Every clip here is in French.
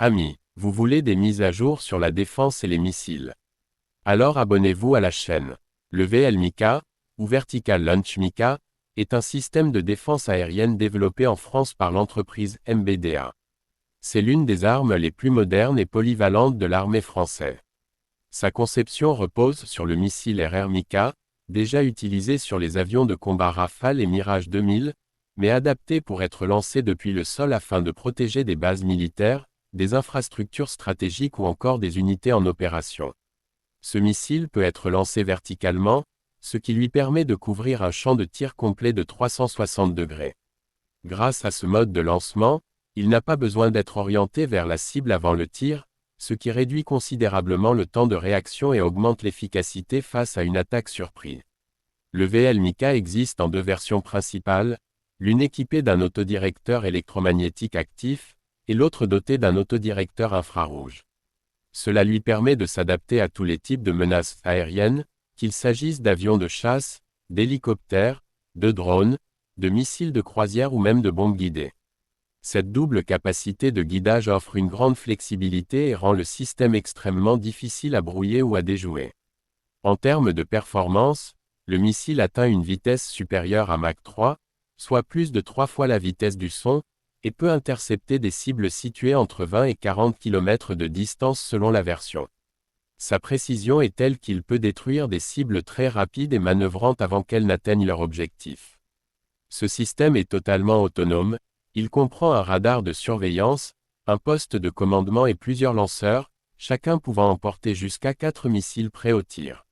Amis, vous voulez des mises à jour sur la défense et les missiles? Alors abonnez-vous à la chaîne. Le VL-MICA, ou Vertical Launch Mika, est un système de défense aérienne développé en France par l'entreprise MBDA. C'est l'une des armes les plus modernes et polyvalentes de l'armée française. Sa conception repose sur le missile RR-MICA, déjà utilisé sur les avions de combat Rafale et Mirage 2000, mais adapté pour être lancé depuis le sol afin de protéger des bases militaires, des infrastructures stratégiques ou encore des unités en opération. Ce missile peut être lancé verticalement, ce qui lui permet de couvrir un champ de tir complet de 360 degrés. Grâce à ce mode de lancement, il n'a pas besoin d'être orienté vers la cible avant le tir, ce qui réduit considérablement le temps de réaction et augmente l'efficacité face à une attaque surprise. Le VL-MICA existe en deux versions principales, l'une équipée d'un autodirecteur électromagnétique actif, et l'autre dotée d'un autodirecteur infrarouge. Cela lui permet de s'adapter à tous les types de menaces aériennes, qu'il s'agisse d'avions de chasse, d'hélicoptères, de drones, de missiles de croisière ou même de bombes guidées. Cette double capacité de guidage offre une grande flexibilité et rend le système extrêmement difficile à brouiller ou à déjouer. En termes de performance, le missile atteint une vitesse supérieure à Mach 3, soit plus de 3 fois la vitesse du son, et peut intercepter des cibles situées entre 20 et 40 km de distance selon la version. Sa précision est telle qu'il peut détruire des cibles très rapides et manœuvrantes avant qu'elles n'atteignent leur objectif. Ce système est totalement autonome, il comprend un radar de surveillance, un poste de commandement et plusieurs lanceurs, chacun pouvant emporter jusqu'à 4 missiles prêts au tir.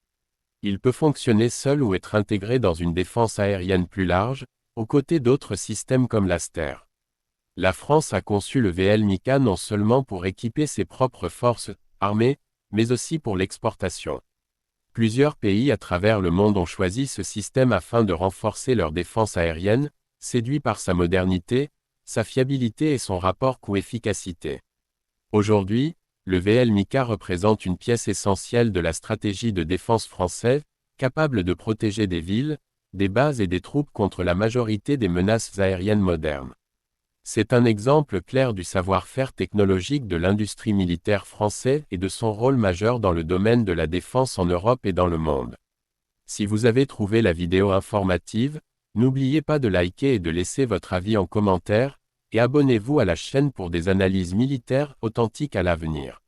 Il peut fonctionner seul ou être intégré dans une défense aérienne plus large, aux côtés d'autres systèmes comme l'Aster. La France a conçu le VL-MICA non seulement pour équiper ses propres forces armées, mais aussi pour l'exportation. Plusieurs pays à travers le monde ont choisi ce système afin de renforcer leur défense aérienne, séduits par sa modernité, sa fiabilité et son rapport coût-efficacité. Aujourd'hui, le VL-MICA représente une pièce essentielle de la stratégie de défense française, capable de protéger des villes, des bases et des troupes contre la majorité des menaces aériennes modernes. C'est un exemple clair du savoir-faire technologique de l'industrie militaire française et de son rôle majeur dans le domaine de la défense en Europe et dans le monde. Si vous avez trouvé la vidéo informative, n'oubliez pas de liker et de laisser votre avis en commentaire, et abonnez-vous à la chaîne pour des analyses militaires authentiques à l'avenir.